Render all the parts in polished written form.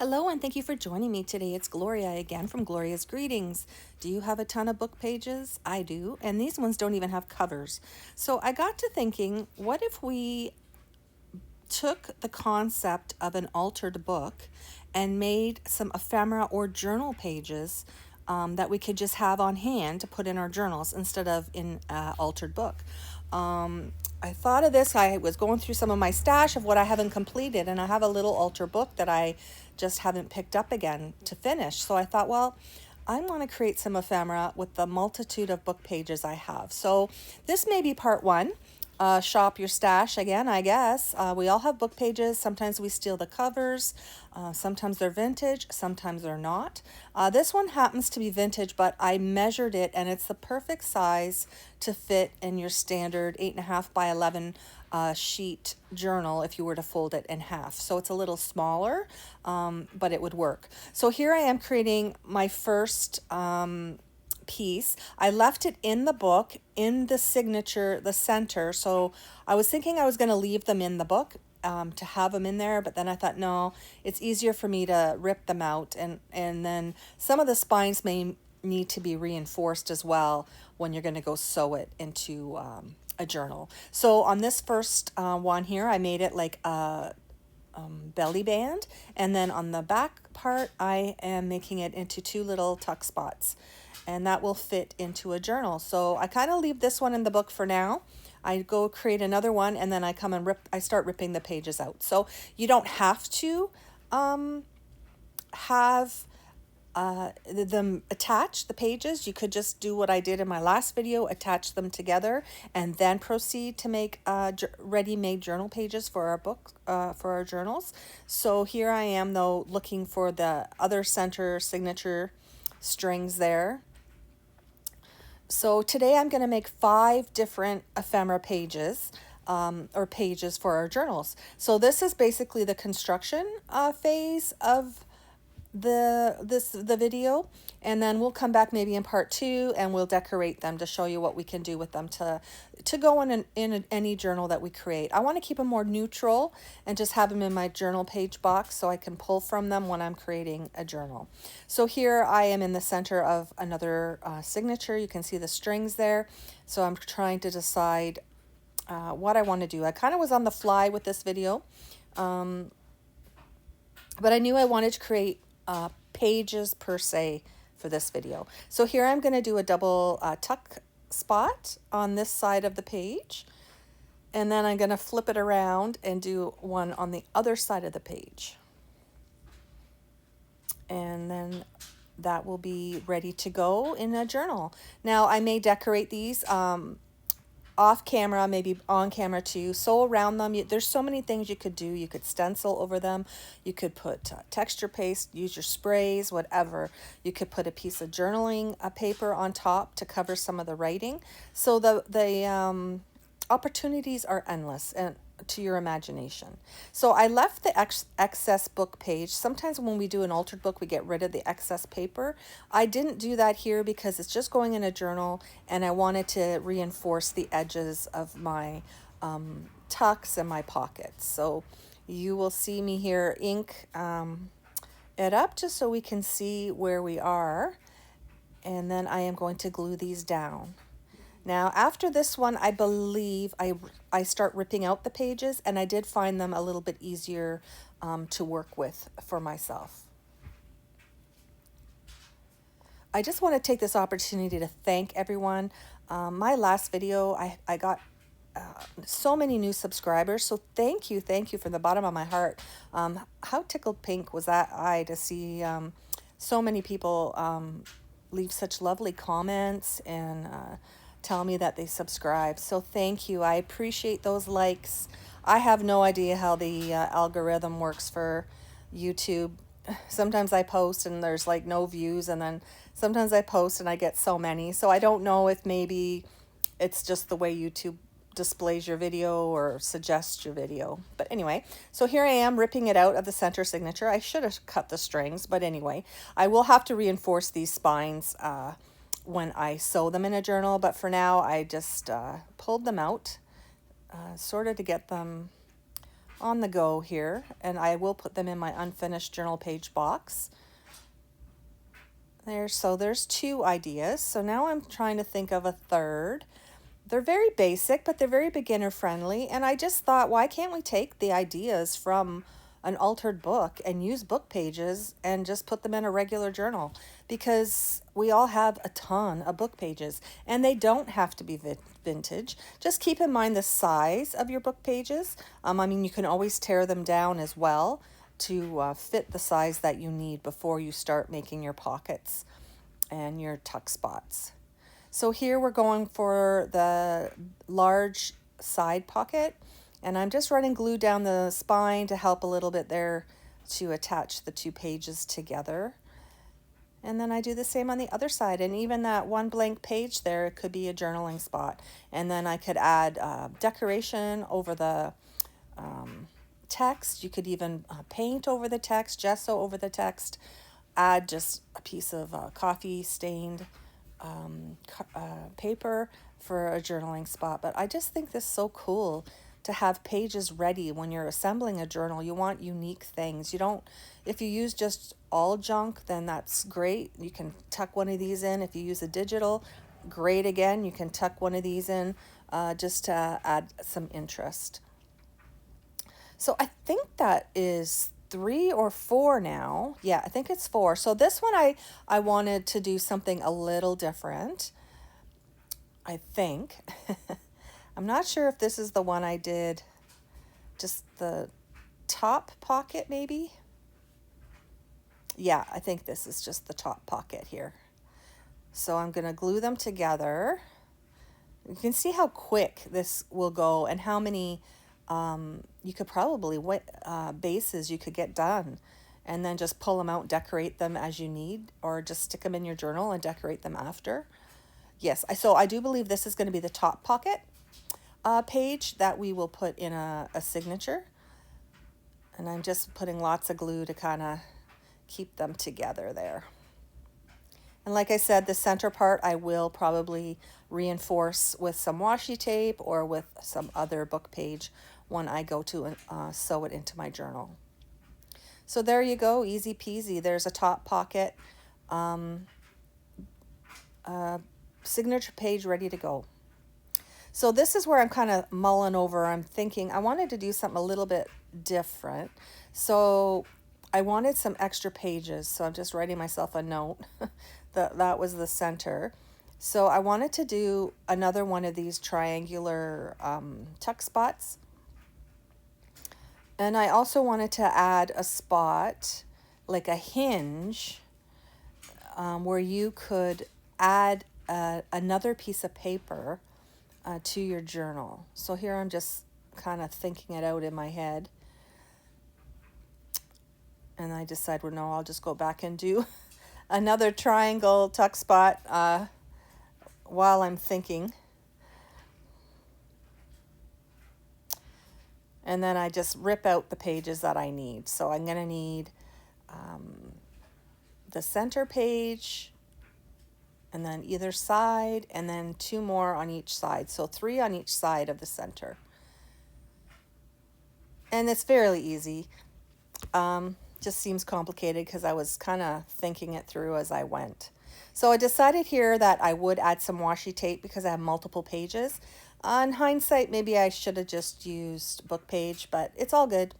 Hello, and thank you for joining me today. It's Gloria again from Gloria's Greetings. Do you have a ton of book pages? I do, and these ones don't even have covers. So I got to thinking, what if we took the concept of an altered book and made some ephemera or journal pages that we could just have on hand to put in our journals instead of in an altered book. I thought of this. I was going through some of my stash of what I haven't completed, and I have a little altar book that I just haven't picked up again to finish. So I thought, well, I want to create some ephemera with the multitude of book pages I have. So this may be part one. Shop your stash again, I guess. We all have book pages. Sometimes we steal the covers. Sometimes they're vintage. Sometimes they're not. This one happens to be vintage, but I measured it and it's the perfect size to fit in your standard 8.5 by 11 sheet journal if you were to fold it in half. So it's a little smaller, but it would work. So here I am creating my first piece. I left it in the book, in the signature, the center. So I was thinking I was going to leave them in the book to have them in there, but then I thought, no, it's easier for me to rip them out. And then some of the spines may need to be reinforced as well when you're going to go sew it into a journal. So on this first one here, I made it like a belly band, and then on the back part I am making it into two little tuck spots, and that will fit into a journal. So I kind of leave this one in the book for now. I go create another one, and then I come and I start ripping the pages out. So you don't have to have them attach the pages. You could just do what I did in my last video, attach them together, and then proceed to make ready-made journal pages for our book, for our journals. So here I am though, looking for the other center signature strings there. So today I'm going to make 5 different ephemera pages or pages for our journals. So this is basically the construction phase of the video, and then we'll come back maybe in part 2 and we'll decorate them to show you what we can do with them to go in any journal that we create. I want to keep them more neutral and just have them in my journal page box so I can pull from them when I'm creating a journal. So here I am in the center of another signature. You can see the strings there. So I'm trying to decide what I want to do. I kind of was on the fly with this video, but I knew I wanted to create pages per se for this video. So here I'm going to do a double tuck spot on this side of the page, and then I'm going to flip it around and do one on the other side of the page, and then that will be ready to go in a journal. Now I may decorate these off camera, maybe on camera too. Sew around them. There's so many things you could do. You could stencil over them. You could put texture paste, use your sprays, whatever. You could put a piece of journaling paper on top to cover some of the writing. So the opportunities are endless and to your imagination. So I left the excess book page. Sometimes when we do an altered book, we get rid of the excess paper. I didn't do that here because it's just going in a journal, and I wanted to reinforce the edges of my tucks and my pockets. So you will see me here ink it up just so we can see where we are, and then I am going to glue these down. Now, after this one, I believe I start ripping out the pages, and I did find them a little bit easier to work with for myself. I just want to take this opportunity to thank everyone. My last video, I got so many new subscribers, so thank you from the bottom of my heart. How tickled pink was that eye to see so many people leave such lovely comments and tell me that they subscribe. So thank you. I appreciate those likes. I have no idea how the algorithm works for YouTube. Sometimes I post and there's like no views, and then sometimes I post and I get so many. So I don't know if maybe it's just the way YouTube displays your video or suggests your video. But anyway, so here I am ripping it out of the center signature. I should have cut the strings, but anyway, I will have to reinforce these spines when I sew them in a journal, but for now I just pulled them out sort of to get them on the go here, and I will put them in my unfinished journal page box. So there's 2 ideas. So now I'm trying to think of a third. They're very basic, but they're very beginner friendly. And I just thought, why can't we take the ideas from an altered book and use book pages and just put them in a regular journal? Because we all have a ton of book pages and they don't have to be vintage. Just keep in mind the size of your book pages. I mean, you can always tear them down as well to fit the size that you need before you start making your pockets and your tuck spots. So here we're going for the large side pocket, and I'm just running glue down the spine to help a little bit there to attach the 2 pages together. And then I do the same on the other side, and even that one blank page there, it could be a journaling spot. And then I could add decoration over the text. You could even paint over the text, gesso over the text, add just a piece of coffee stained paper for a journaling spot. But I just think this is so cool to have pages ready when you're assembling a journal. You want unique things. You don't, if you use just all junk, then that's great. You can tuck one of these in. If you use a digital, great again. You can tuck one of these in just to add some interest. So I think that is 3 or 4 now. Yeah, I think it's 4. So this one I wanted to do something a little different, I think. I'm not sure if this is the one I did just the top pocket maybe. Yeah, I think this is just the top pocket here. So I'm going to glue them together. You can see how quick this will go and how many you could probably bases you could get done, and then just pull them out, decorate them as you need, or just stick them in your journal and decorate them after. Yes, so I do believe this is going to be the top pocket page that we will put in a signature. And I'm just putting lots of glue to kind of keep them together there. And like I said, the center part I will probably reinforce with some washi tape or with some other book page when I go to sew it into my journal. So there you go, easy peasy. There's a top pocket signature page ready to go. So this is where I'm kind of mulling over. I'm thinking I wanted to do something a little bit different. So I wanted some extra pages. So I'm just writing myself a note. That was the center. So I wanted to do another one of these triangular tuck spots. And I also wanted to add a spot, like a hinge, where you could add another piece of paper to your journal. So here I'm just kind of thinking it out in my head. And I decide, well, no, I'll just go back and do another triangle tuck spot while I'm thinking. And then I just rip out the pages that I need. So I'm going to need the center page, and then either side, and then 2 more on each side. So 3 on each side of the center. And it's fairly easy. Just seems complicated because I was kind of thinking it through as I went. So I decided here that I would add some washi tape because I have multiple pages. On hindsight, maybe I should have just used book page, but it's all good.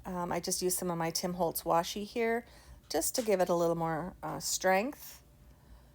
I just used some of my Tim Holtz washi here just to give it a little more strength,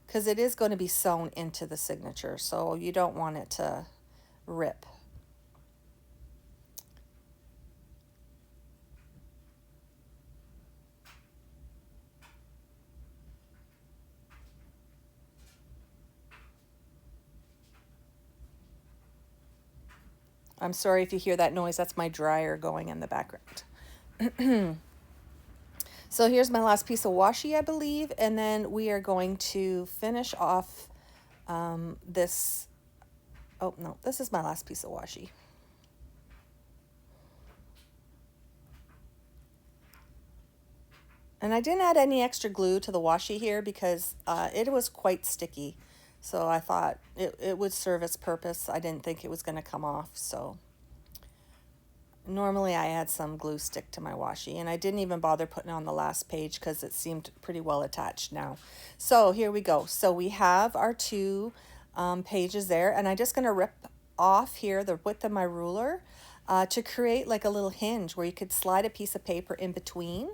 because it is going to be sewn into the signature, so you don't want it to rip. I'm sorry if you hear that noise. That's my dryer going in the background. So here's my last piece of washi, I believe, and then we are going to finish off this. Oh, no, this is my last piece of washi. And I didn't add any extra glue to the washi here because it was quite sticky. So I thought it would serve its purpose. I didn't think it was going to come off. So Normally I add some glue stick to my washi, and I didn't even bother putting it on the last page because it seemed pretty well attached now. So here we go. So we have our two pages there, and I'm just going to rip off here the width of my ruler to create like a little hinge where you could slide a piece of paper in between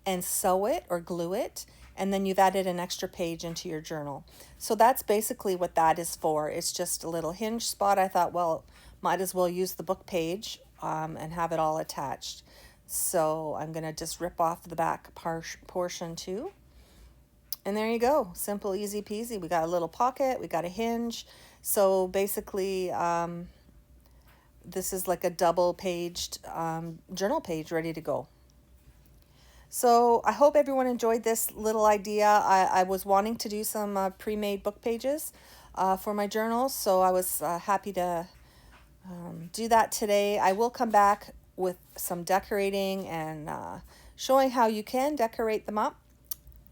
and sew it or glue it, and then you've added an extra page into your journal. So that's basically what that is for. It's just a little hinge spot. I thought, well, might as well use the book page and have it all attached. So I'm going to just rip off the back portion too. And there you go. Simple, easy peasy. We got a little pocket. We got a hinge. So basically, this is like a double-paged journal page ready to go. So I hope everyone enjoyed this little idea. I was wanting to do some pre-made book pages for my journals, so I was happy to do that today. I will come back with some decorating and showing how you can decorate them up.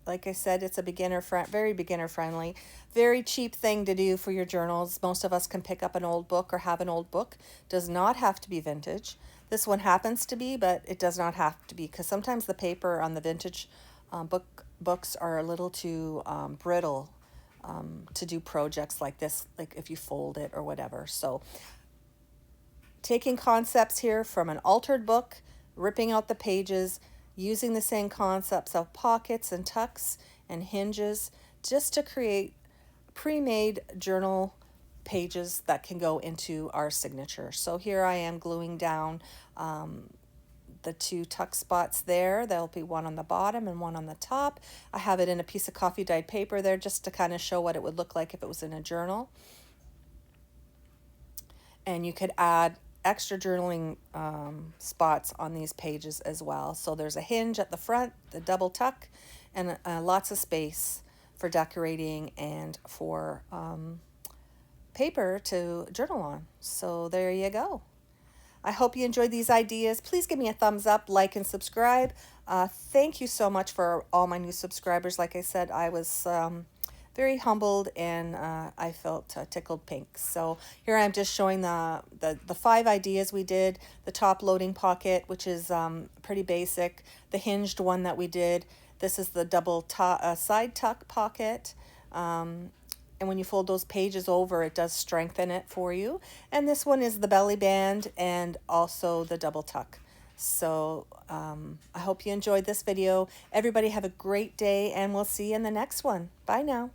Like I said, it's a very beginner friendly, very cheap thing to do for your journals. Most of us can pick up an old book or have an old book. Does not have to be vintage. This one happens to be, but it does not have to be, because sometimes the paper on the vintage books are a little too brittle to do projects like this, like if you fold it or whatever. So taking concepts here from an altered book, ripping out the pages, using the same concepts of pockets and tucks and hinges just to create pre-made journal pages that can go into our signature. So here I am gluing down the two tuck spots there. There'll be one on the bottom and one on the top. I have it in a piece of coffee dyed paper there just to kind of show what it would look like if it was in a journal. And you could add extra journaling spots on these pages as well. So there's a hinge at the front, the double tuck, and lots of space for decorating and for paper to journal on. So there you go. I hope you enjoyed these ideas. Please give me a thumbs up, like, and subscribe. Thank you so much for all my new subscribers. Like I said, I was very humbled, and I felt tickled pink. So here I'm just showing the 5 ideas we did. The top loading pocket, which is pretty basic. The hinged one that we did. This is the double side tuck pocket. And when you fold those pages over, it does strengthen it for you. And this one is the belly band and also the double tuck. So I hope you enjoyed this video. Everybody have a great day, and we'll see you in the next one. Bye now.